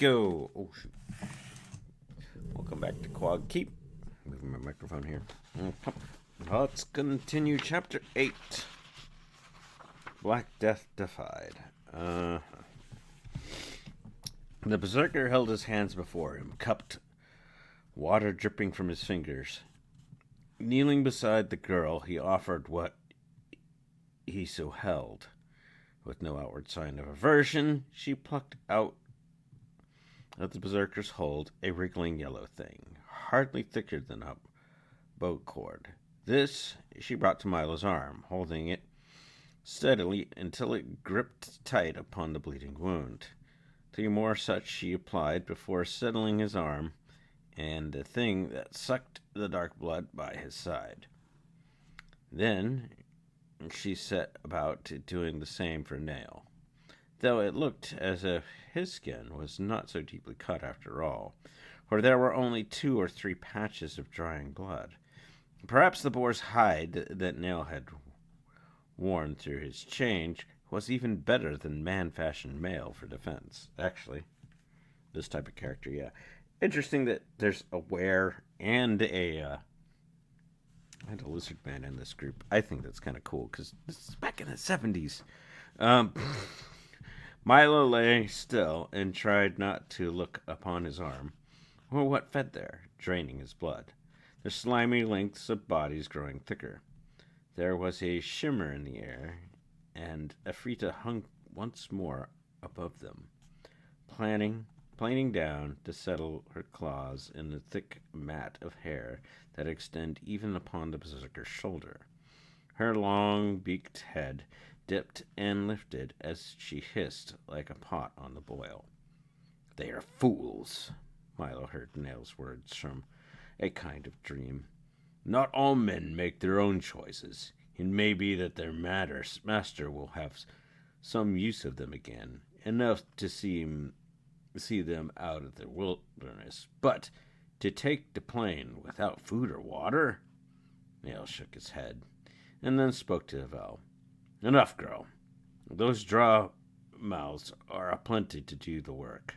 go. Oh, shoot. Welcome back to Quag. Keep moving my microphone here. Let's continue chapter 8. Black Death Defied. The berserker held his hands before him, cupped, water dripping from his fingers. Kneeling beside the girl, he offered what he so held. With no outward sign of aversion, she plucked out of the berserker's hold a wriggling yellow thing, hardly thicker than a bow cord. This she brought to Milo's arm, holding it steadily until it gripped tight upon the bleeding wound. 3 more such she applied before settling his arm and the thing that sucked the dark blood by his side. Then she set about doing the same for Nail, though it looked as if his skin was not so deeply cut after all, for there were only 2 or 3 patches of drying blood. Perhaps the boar's hide that Nail had worn through his change was even better than man-fashioned mail for defense. Actually, this type of character, yeah. Interesting that there's a wear and a lizard man in this group. I think that's kind of cool, because this is back in the 70s. Milo lay still and tried not to look upon his arm, or what fed there, draining his blood, the slimy lengths of bodies growing thicker. There was a shimmer in the air, and Afrita hung once more above them, planing down to settle her claws in the thick mat of hair that extend even upon the berserker's shoulder. Her long beaked head dipped and lifted as she hissed like a pot on the boil. "They are fools," Milo heard Nail's words from a kind of dream. "Not all men make their own choices. It may be that their master will have some use of them again, enough to see them out of the wilderness. But to take the plain without food or water?" Nail shook his head, and then spoke to Yvel. "Enough, girl. Those draw mouths are aplenty to do the work."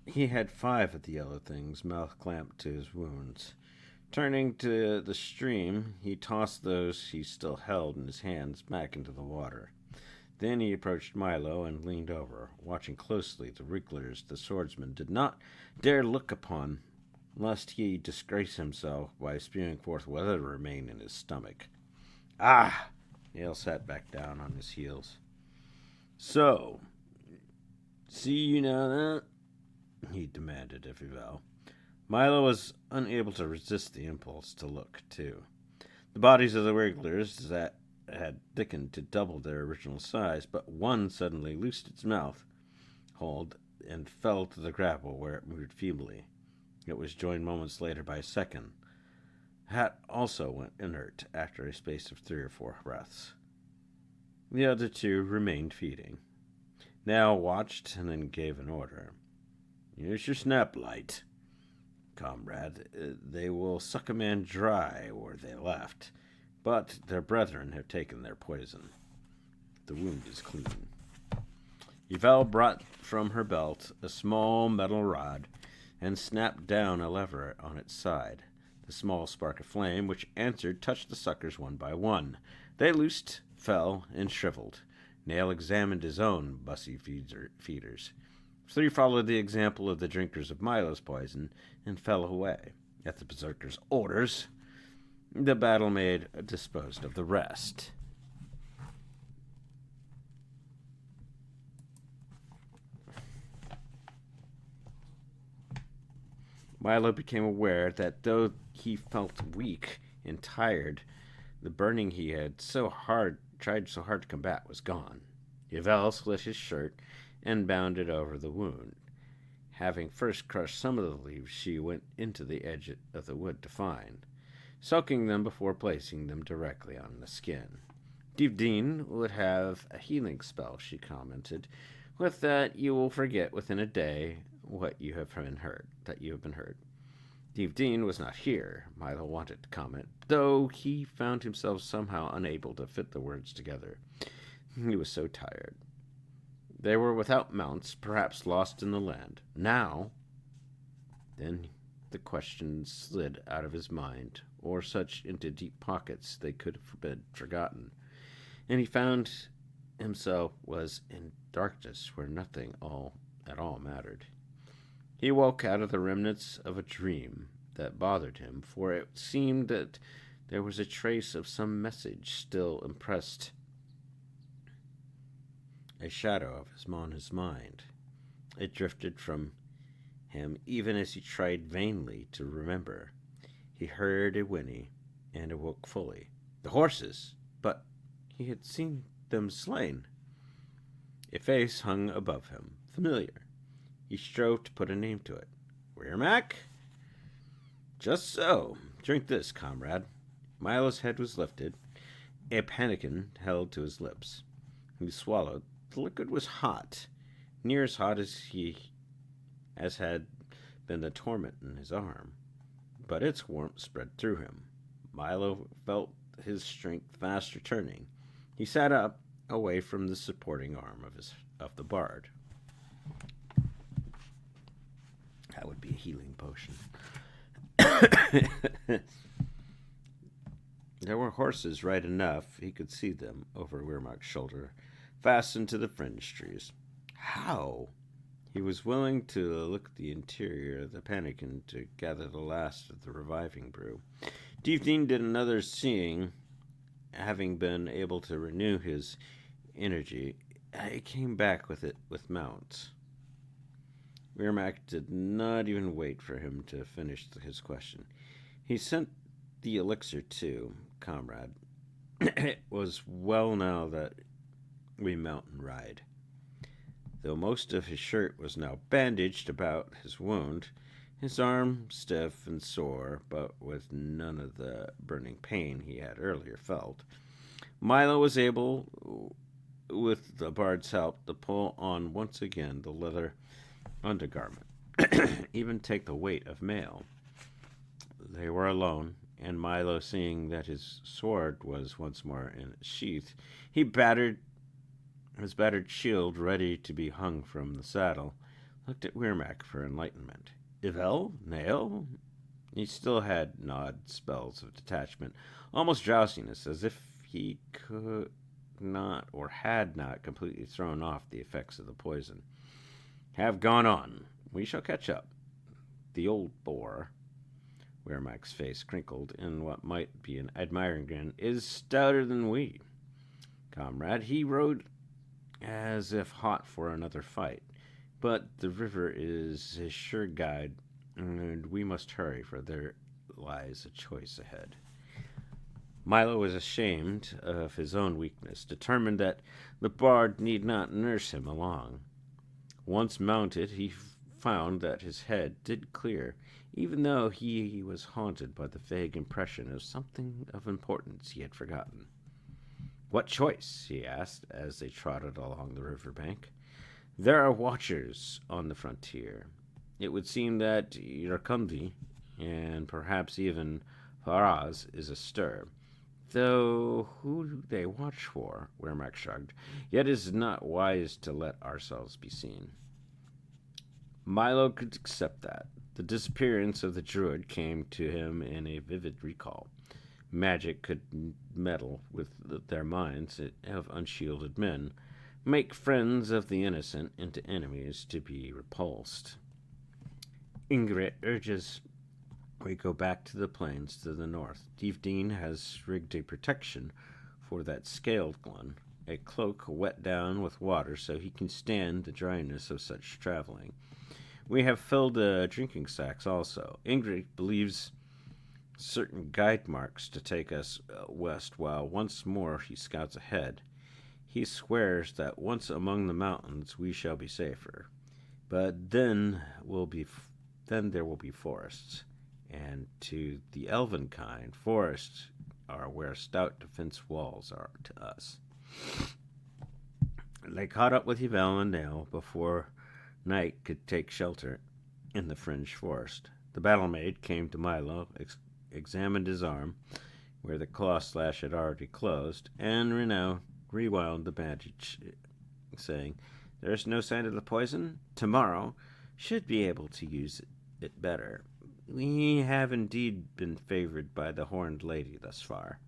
He had 5 of the yellow things, mouth clamped to his wounds. Turning to the stream, he tossed those he still held in his hands back into the water. Then he approached Milo and leaned over, watching closely the wrigglers the swordsman did not dare look upon, lest he disgrace himself by spewing forth whatever remained in his stomach. "Ah!" Nail sat back down on his heels. "So, see you now, he demanded of Yvel. Milo was unable to resist the impulse to look, too. The bodies of the wrigglers that had thickened to double their original size, but one suddenly loosed its mouth hold and fell to the gravel, where it moved feebly. It was joined moments later by a second. Hat also went inert after a space of 3 or 4 breaths. The other 2 remained feeding. Now watched and then gave an order. "Use your snap light, comrade. They will suck a man dry where they left, but their brethren have taken their poison. The wound is clean." Yvel brought from her belt a small metal rod and snapped down a lever on its side. The small spark of flame which answered touched the suckers one by one. They loosed, fell, and shriveled. Nail examined his own bussy feeders. 3 followed the example of the drinkers of Milo's poison and fell away. At the berserker's orders, the battle maid disposed of the rest. Milo became aware that though he felt weak and tired, the burning he had tried so hard to combat was gone. Yvel slit his shirt and bound it over the wound. Having first crushed some of the leaves, she went into the edge of the wood to find, soaking them before placing them directly on the skin. "Divdin would have a healing spell," she commented. "With that, you will forget within a day that you have been hurt. Divdin was not here," Milo wanted to comment, though he found himself somehow unable to fit the words together. He was so tired. They were without mounts, perhaps lost in the land. Now, then the question slid out of his mind, or such into deep pockets they could have been forgotten, and he found himself was in darkness where nothing at all mattered. He woke out of the remnants of a dream that bothered him, for it seemed that there was a trace of some message still impressed, a shadow of his on his mind. It drifted from him even as he tried vainly to remember. He heard a whinny and awoke fully. The horses! But he had seen them slain. A face hung above him, familiar. He strove to put a name to it. Weirmac? Just so. Drink this, comrade. Milo's head was lifted, a pannikin held to his lips. He swallowed. The liquid was hot, near as hot as had been the torment in his arm, but its warmth spread through him. Milo felt his strength fast returning. He sat up, away from the supporting arm of the bard. That would be a healing potion. There were horses right enough. He could see them over Weirmac's shoulder, fastened to the fringe trees. How? He was willing to look at the interior of the pannikin to gather the last of the reviving brew. Defied did another seeing, having been able to renew his energy. He came back with it with mounts. Weirmac did not even wait for him to finish his question. He sent the elixir too, comrade. It was well now that we mount and ride. Though most of his shirt was now bandaged about his wound, his arm stiff and sore, but with none of the burning pain he had earlier felt, Milo was able, with the bard's help, to pull on once again the leather undergarment, even take the weight of mail. They were alone, and Milo, seeing that his sword was once more in its sheath, his battered shield ready to be hung from the saddle, looked at Weirmac for enlightenment. Ivel? Nail? He still had odd spells of detachment, almost drowsiness, as if he could not or had not completely thrown off the effects of the poison. Have gone on. We shall catch up. The old boar, Weirmac's face crinkled in what might be an admiring grin, is stouter than we. Comrade, he rode as if hot for another fight, but the river is his sure guide, and we must hurry, for there lies a choice ahead. Milo was ashamed of his own weakness, determined that the bard need not nurse him along. Once mounted, he found that his head did clear, even though he was haunted by the vague impression of something of importance he had forgotten. What choice? He asked as they trotted along the river bank. There are watchers on the frontier. It would seem that Irakundi, and perhaps even Faraz, is astir. Though who do they watch for? Weirmac shrugged. Yet it is not wise to let ourselves be seen. Milo could accept that. The disappearance of the druid came to him in a vivid recall. Magic could meddle with their minds of unshielded men, make friends of the innocent into enemies to be repulsed. Ingrid urges we go back to the plains to the north. Defied has rigged a protection for that scaled one, a cloak wet down with water so he can stand the dryness of such traveling. We have filled the drinking sacks also. Ingrid believes certain guide marks to take us west, while once more he scouts ahead. He swears that once among the mountains we shall be safer, but then there will be forests, and to the elven kind, forests are where stout defense walls are to us. They caught up with Yvel and Nail before night could take shelter in the fringed forest. The battle maid came to Milo, examined his arm, where the claw slash had already closed, and rewound the bandage, saying, There's no sign of the poison. Tomorrow should be able to use it better. We have indeed been favored by the Horned Lady thus far.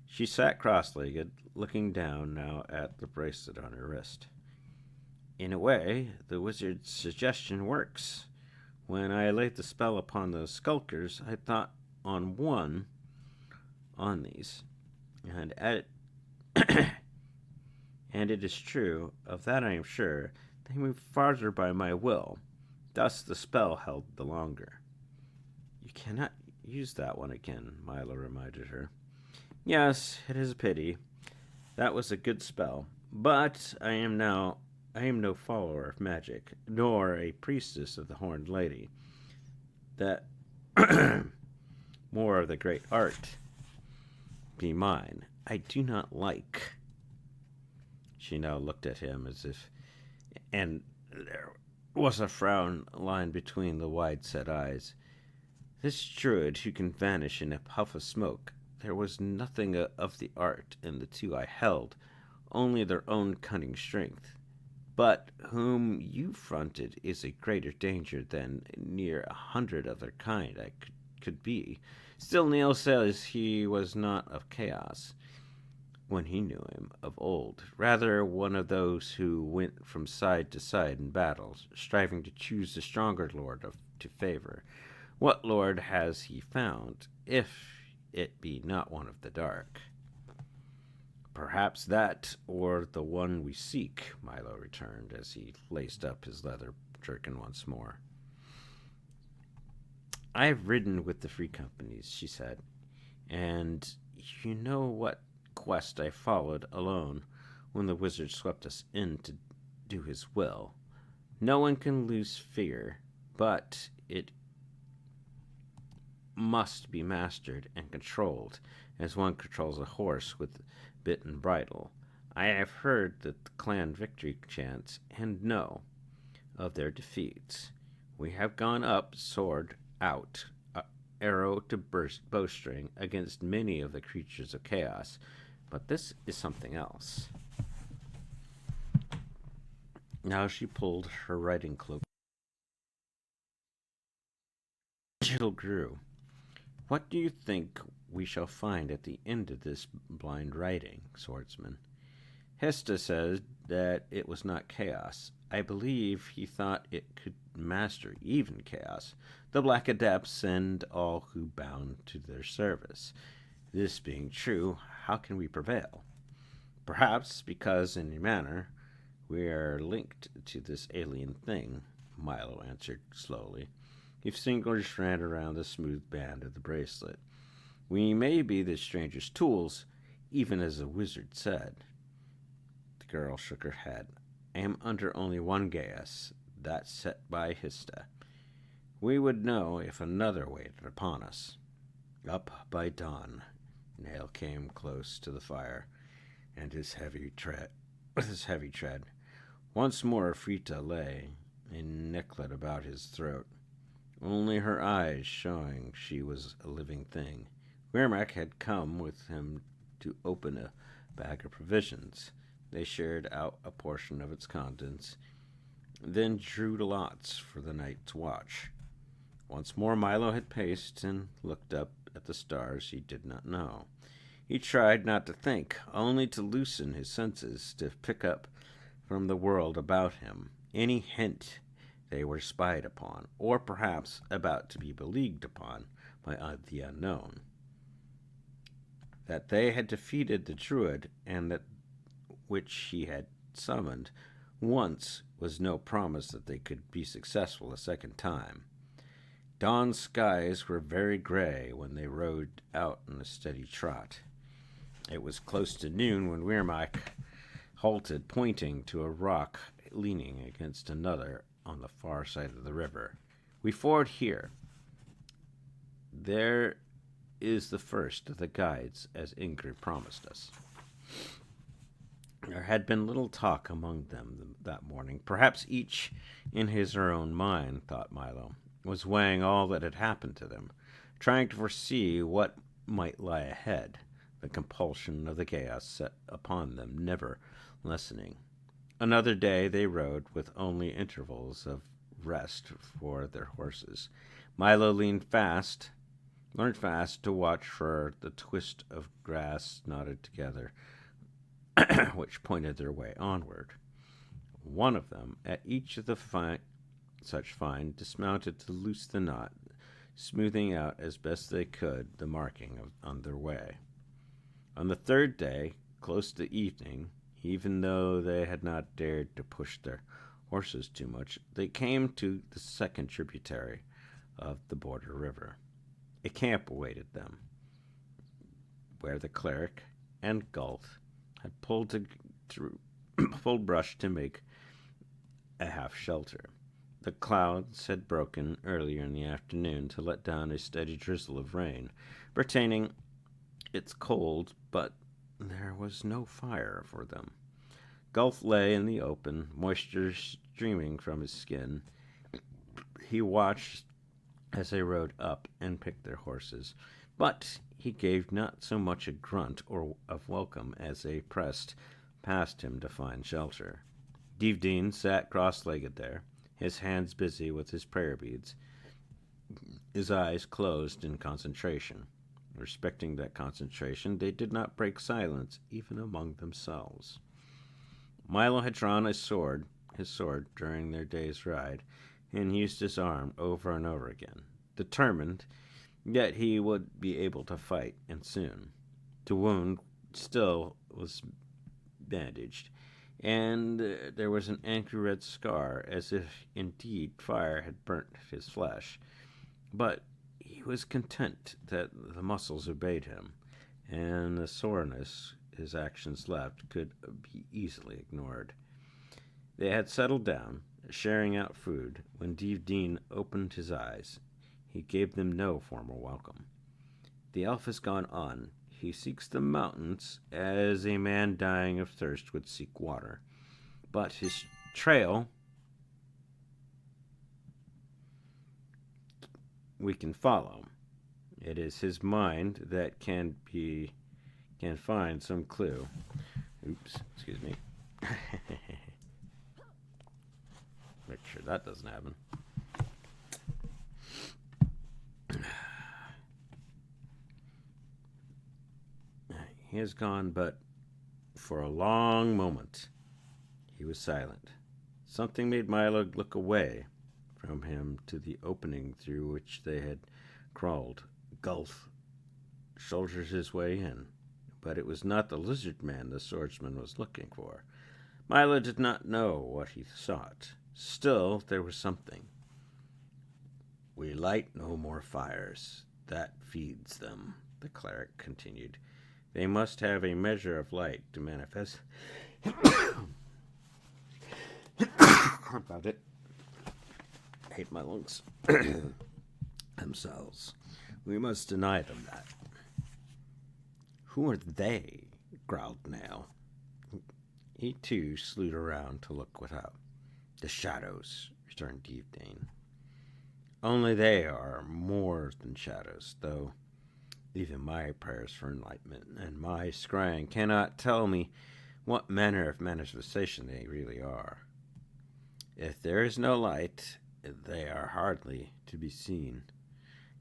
She sat cross-legged, looking down now at the bracelet on her wrist. In a way, the wizard's suggestion works. When I laid the spell upon those skulkers, I thought on these, and and it is true, of that I am sure, they moved farther by my will. Thus the spell held the longer. You cannot use that one again, Milo reminded her. Yes, it is a pity. That was a good spell, but I am no follower of magic, nor a priestess of the Horned Lady. That more of the great art be mine. I do not like. She now looked at him as if, and there was a frown lined between the wide-set eyes. This druid who can vanish in a puff of smoke. There was nothing of the art in the two I held, only their own cunning strength. But whom you fronted is a greater danger than near 100 of their kind I could be. Still, Neil says he was not of chaos when he knew him of old, rather one of those who went from side to side in battles, striving to choose the stronger lord to favor. What lord has he found, if it be not one of the dark? Perhaps that, or the one we seek, Milo returned as he laced up his leather jerkin once more. I've ridden with the free companies, she said, and you know what quest I followed alone when the wizard swept us in to do his will. No one can lose fear, but it must be mastered and controlled, as one controls a horse with bit and bridle. I have heard that the clan victory chants, and know of their defeats. We have gone up, sword out, arrow to bowstring, against many of the creatures of chaos, but this is something else. Now she pulled her riding cloak. Chill grew. What do you think we shall find at the end of this blind riding, swordsman? Hesta says that it was not chaos. I believe he thought it could master even chaos, the black adepts and all who bound to their service. This being true, how can we prevail? Perhaps because, in a manner, we are linked to this alien thing, Milo answered slowly. His fingers ran around the smooth band of the bracelet. We may be the stranger's tools, even as the wizard said. The girl shook her head. I am under only one geas, that set by Hista. We would know if another waited upon us. Up by dawn, Nail came close to the fire, and his heavy tread. Once more Frita lay, a necklet about his throat, only her eyes showing she was a living thing. Weirmac had come with him to open a bag of provisions. They shared out a portion of its contents, then drew lots for the night's watch. Once more Milo had paced and looked up at the stars he did not know. He tried not to think, only to loosen his senses, to pick up from the world about him any hint they were spied upon, or perhaps about to be beleaguered upon by the unknown. That they had defeated the druid, and that which he had summoned once, was no promise that they could be successful a second time. Dawn skies were very gray when they rode out in a steady trot. It was close to noon when Weirmac halted, pointing to a rock leaning against another on the far side of the river. We ford here. There is the first of the guides, as Ingrid promised us. There had been little talk among them that morning. Perhaps each, in his or her own mind, thought Milo, was weighing all that had happened to them, trying to foresee what might lie ahead, the compulsion of the chaos set upon them never lessening. Another day they rode with only intervals of rest for their horses. Milo leaned learned fast to watch for the twist of grass knotted together, which pointed their way onward. One of them, at each of the such find, dismounted to loose the knot, smoothing out as best they could the marking on their way. On the third day, close to evening, even though they had not dared to push their horses too much, they came to the second tributary of the border river. A camp awaited them, where the cleric and Gulf had pulled brush to make a half shelter. The clouds had broken earlier in the afternoon to let down a steady drizzle of rain, pertaining it's cold, but there was no fire for them. Gulf lay in the open, moisture streaming from his skin. He watched as they rode up and picked their horses, but he gave not so much a grunt or of welcome as they pressed past him to find shelter. Dean sat cross-legged there, his hands busy with his prayer beads, his eyes closed in concentration. Respecting that concentration, they did not break silence even among themselves. Milo had drawn his sword during their day's ride, and used his arm over and over again, determined yet he would be able to fight, and soon. The wound still was bandaged, and there was an angry red scar, as if indeed fire had burnt his flesh. But he was content that the muscles obeyed him, and the soreness his actions left could be easily ignored. They had settled down, sharing out food, when Dean opened his eyes. He gave them no formal welcome. The elf has gone on. He seeks the mountains as a man dying of thirst would seek water. But his trail we can follow. It is his mind that can find some clue. Oops, excuse me. Make sure that doesn't happen. He is gone, but for a long moment he was silent. Something made Milo look away from him to the opening through which they had crawled. Gulf shouldered his way in, but it was not the lizard man the swordsman was looking for. Milo did not know what he sought. Still, there was something. "We light no more fires. That feeds them," the cleric continued. "They must have a measure of light to manifest." About it. I hate my lungs. Themselves. We must deny them that. "Who are they?" growled Nail. He too slewed around to look without. "The shadows," returned Dean. "Only they are more than shadows, though even my prayers for enlightenment and my scrying cannot tell me what manner of manifestation they really are. If there is no light, they are hardly to be seen,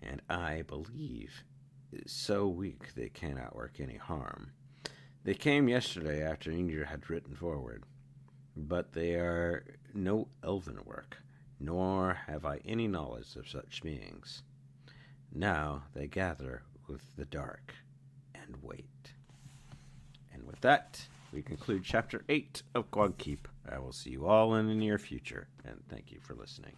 and I believe so weak they cannot work any harm. They came yesterday after Indra had ridden forward, but they are no elven work, nor have I any knowledge of such beings. Now they gather with the dark and wait." And with that, we conclude Chapter 8 of Quag Keep. I will see you all in the near future, and thank you for listening.